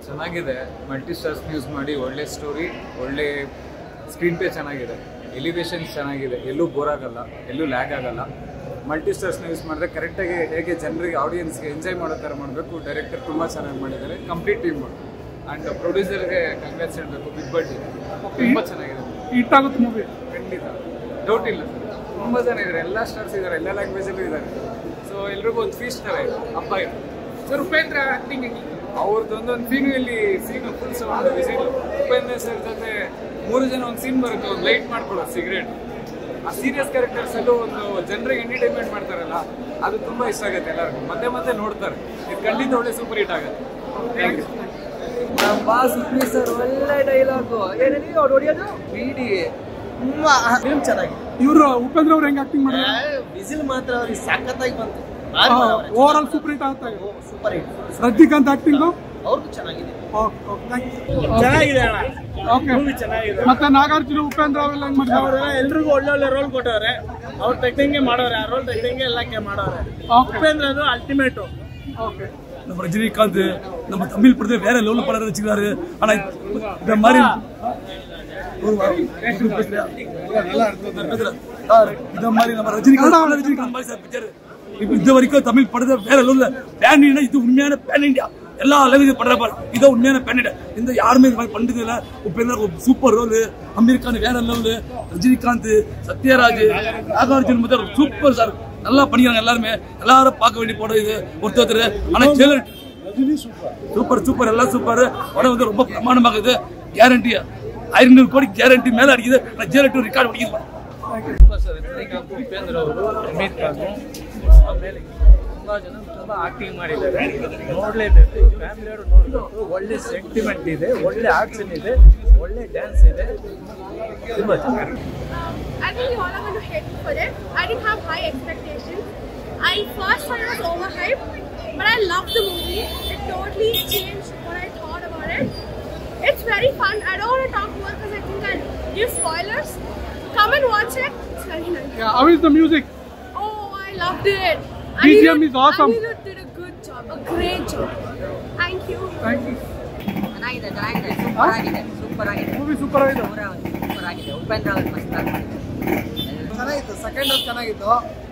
ಚೆನ್ನಾಗಿದೆ. Multi stars use ಮಾಡಿ ಒಳ್ಳೆ ಸ್ಟೋರಿ, ಒಳ್ಳೆ ಸ್ಕ್ರೀನ್ ಪ್ಲೇ ಚೆನ್ನಾಗಿದೆ, ಎಲಿವೇಶನ್ಸ್ ಚೆನ್ನಾಗಿದೆ, ಎಲ್ಲೂ ಬೋರ್ ಆಗಲ್ಲ, ಎಲ್ಲೂ ಲ್ಯಾಗ್ ಆಗಲ್ಲ. ಮಲ್ಟಿ ಸ್ಟಾರ್ಸ್ನ ಯೂಸ್ ಮಾಡಿದ್ರೆ ಕರೆಕ್ಟಾಗಿ ಹೇಗೆ ಜನರಿಗೆ ಆಡಿಯನ್ಸ್ಗೆ ಎಂಜಾಯ್ ಮಾಡೋ ಥರ ಮಾಡಬೇಕು. ಡೈರೆಕ್ಟರ್ ತುಂಬ ಚೆನ್ನಾಗಿ ಮಾಡಿದ್ದಾರೆ, ಕಂಪ್ಲೀಟ್ ಟೀಮ್ ಆ್ಯಂಡ್ ಪ್ರೊಡ್ಯೂಸರ್ಗೆ ಕಂಗ್ರಾಟ್ಸ್ ಹೇಳಬೇಕು. ಬಿಗ್ ಬಡ್ಡಿ ತುಂಬ ಚೆನ್ನಾಗಿದೆ, ಹಿಟ್ ಆಗುತ್ತೆ ಮೂವಿ ಖಂಡಿತ, ಡೌಟ್ ಇಲ್ಲ ಸರ್. ತುಂಬ ಜನ ಇದ್ದಾರೆ, ಎಲ್ಲ ಸ್ಟಾರ್ಸ್ ಇದ್ದಾರೆ, ಎಲ್ಲ ಲ್ಯಾಂಗ್ವೇಜಲ್ಲೂ ಇದ್ದಾರೆ. ಸೊ ಎಲ್ರಿಗೂ ಒಂದು ಫೀಸ್ಟ್ ಥರ ಇದೆ, ಹಬ್ಬ ಇದೆ. ಸರ್ ಉಪೇಂದ್ರ ಆಕ್ಟಿಂಗ್ ಅವ್ರದ್ದು ಒಂದೊಂದು scene full sound whistle. Upendra sir ಜೊತೆ 3 ಜನ ಒಂದು ಸೀನ್ ಬರುತ್ತೆ, ಒಂದು ಲೈಟ್ ಮಾಡ್ಕೊಳ್ಳೋದು ಸಿಗರೇಟ್. ಆ ಸೀರಿಯಸ್ ಕ್ಯಾರೆಕ್ಟರ್ಸಲ್ಲೂ ಒಂದು ಜನರಿಗೆ ಎಂಟರ್ಟೈನ್ಮೆಂಟ್ ಮಾಡ್ತಾರಲ್ಲ, ಅದು ತುಂಬ ಇಷ್ಟ ಆಗುತ್ತೆ ಎಲ್ಲರಿಗೂ. ಮತ್ತೆ ಮತ್ತೆ ನೋಡ್ತಾರೆ. ಇದು ಖಂಡಿತ ಒಳ್ಳೆ ಸೂಪರ್ ಹಿಟ್ ಆಗುತ್ತೆ. Thank you. Boss Uppi sir ಒಳ್ಳೆ ಡೈಲಾಗು. ಏನೇಳಿ ಅವ್ರು ಹೊಡಿಯೋದು ಬಿಡಿ, ತುಂಬಾ ಫಿಲ್ಮ್ ಚೆನ್ನಾಗಿ. ಇವರು ಉಪೇಂದ್ರ ಅವ್ರು ಹೆಂಗ್ ಆಕ್ಟಿಂಗ್ ಮಾಡಿದ್ರು? ವಿಸಿಲ್ ಮಾತ್ರ ಅವ್ರಿಗೆ ಸಖತ್ತಾಗಿ ಬಂತು. ಓವರ್ ಆಲ್ ಸೂಪರ್ ಹಿಟ್ ಆಗ್ತಾ ಇದೆ. Super hit. ರಜನಿಕಾಂತ್ ಆಕ್ಟಿಂಗು ಅವ್ರಿಗೂ ಚೆನ್ನಾಗಿದೆ. ಚೆನ್ನಾಗಿದೆ. ಮತ್ತೆ ನಾಗಾರ್ಜುನ ಉಪೇಂದ್ರ ಅವರೆಲ್ಲ ಹೆಂಗ್ ಮಾಡಿದ್ರು? ಎಲ್ರಿಗೂ ಒಳ್ಳೊಳ್ಳೆ ರೋಲ್ ಕೊಟ್ಟವ್ರೆ. ಅವ್ರು ತೆಗ್ದಂಗೆ ಮಾಡೋರೆ, ಆ ರೋಲ್ ತೆಗ್ದಂಗೆ ಎಲ್ಲ ಮಾಡೋರೆ. உபேந்திர அது அல்டிமேட். ஓகே. நம்ம ரஜினிகாந்த் நம்ம தமிழ் படத்தை வேற லெவல்ல படம் வச்சுக்கிறாரு. ஆனா இந்த மாதிரி ஒரு நல்லா இருக்கு. இந்த மாதிரி நம்ம ரஜினிகாந்த் மாதிரி சார் பிக்சர் இது வரைக்கும் தமிழ் படத்தை வேற லெவல்ல பேன் இண்டியா. இது உண்மையான பேன் இண்டியா. எல்லா லாங்குவேஜ் பண்ற இதோ உண்மையான பேன் இண்டியா. இந்த யாருமே இந்த மாதிரி பண்ணது இல்ல. உபேந்திர சூப்பர் ரோல், அமீர்கான் வேற லெவல், ரஜினிகாந்த், சத்யராஜ், நாகார்ஜுன் முதல் சூப்பர் சார். நல்லா பண்ணிக்கிறாங்க எல்லாருமே. எல்லாரும் பார்க்க வேண்டிய படம் இது. ஒருத்தர் ஆனா சூப்பர் சூப்பர் எல்லாம் சூப்பர். படம் வந்து ரொம்ப பிரமாணமாக இது. கேரண்டியா 500 கோடி கேரண்டி மேல அடிக்குது. ஆனா ஜெயலலிதா ரெக்கார்ட் அடிக்குது. ರಜನಿಕಾಂತ್, ಉಪೇಂದ್ರ ಅವರು, ಅಮೀರ್ ಖಾನ್ ಆಮೇಲೆ ತುಂಬ ಜನ ತುಂಬ ಆಕ್ಟಿಂಗ್ ಮಾಡಿದ್ದಾರೆ. ನೋಡಲೇಬೇಕು, ಫ್ಯಾಮಿಲಿಯವರು ನೋಡಬೇಕು. ಒಳ್ಳೆ ಸೆಂಟಿಮೆಂಟ್ ಇದೆ, ಒಳ್ಳೆ ಆಕ್ಷನ್ ಇದೆ, ಒಳ್ಳೆ ಡ್ಯಾನ್ಸ್ ಇದೆ, ತುಂಬ ಚೆನ್ನಾಗಿದೆ. I think you all are going to hate me for it. I didn't have high expectations. I first thought it was overhyped, but I loved the movie. It totally changed what I thought about it. It's very fun. I don't want to talk more because I think I'll give spoilers. Come and watch it. It's very nice. Yeah, how is the music? Oh, I loved it. BGM is awesome. Anirudh did a good job, a great job. Thank you. Thank you. ಚೆನ್ನಾಗಿದೆ, super ಆಗಿದೆ, super ಆಗಿದೆ. Movie super ಆಗಿದೆ. Super ಆಗಿದೆ. ಉಪೇಂದ್ರ ಅವರು ಮಸ್ತ್ ಆಗಿದೆ. ಚೆನ್ನಾಗಿತ್ತು. Second half ಚೆನ್ನಾಗಿತ್ತು.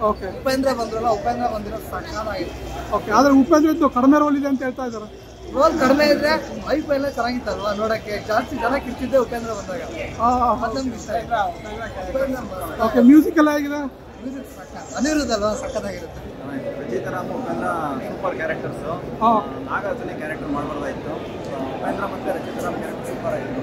ಓಕೆ. ಉಪೇಂದ್ರ ಬಂದಿರೋ ಸಖತ್ತಾಗಿದೆ. ಓಕೆ. ಆದ್ರೆ ಉಪೇಂದ್ರ ಇದ್ದು ಕಡಿಮೆ ರೋಲ್ ಇದೆ ಅಂತ ಹೇಳ್ತಾ ಇದ್ದಾರೆ. ರೋಲ್ ಕಡಿಮೆ ಇದ್ರೆ ವೈಫ್ ಎಲ್ಲ ಚೆನ್ನಾಗಿತ್ತಲ್ವಾ ನೋಡಕ್ಕೆ. ಜಾಸ್ತಿ ಜನ ಕಿರ್ತಿದ್ದೆ ಉಪೇಂದ್ರ ಬಂದಾಗ. ಮತ್ತೊಂದು ಇಷ್ಟ ಆಯ್ತು. ಓಕೆ. ಮ್ಯೂಸಿಕ್ ಎಲ್ಲ ಹೇಗಿದೆ? ಅನಿರುದ್ಧ್ ಅಲ್ವಾ, ಸಖತ್ತಾಗಿರುತ್ತೆ. ರಚಿತಾರಾಮ್, ಉಪೇಂದ್ರ ಸೂಪರ್ ಕ್ಯಾರೆಕ್ಟರ್ಸು. ನಾಗಾರ್ಜುನ ಕ್ಯಾರೆಕ್ಟರ್ ಮಾಡಬಾರ್ದಾಯಿತು. ಉಪೇಂದ್ರ ಮತ್ತು ರಚಿತಾರಾಮ್ ಕ್ಯಾರೆಕ್ಟರ್ ಸೂಪರ್ ಆಗಿತ್ತು.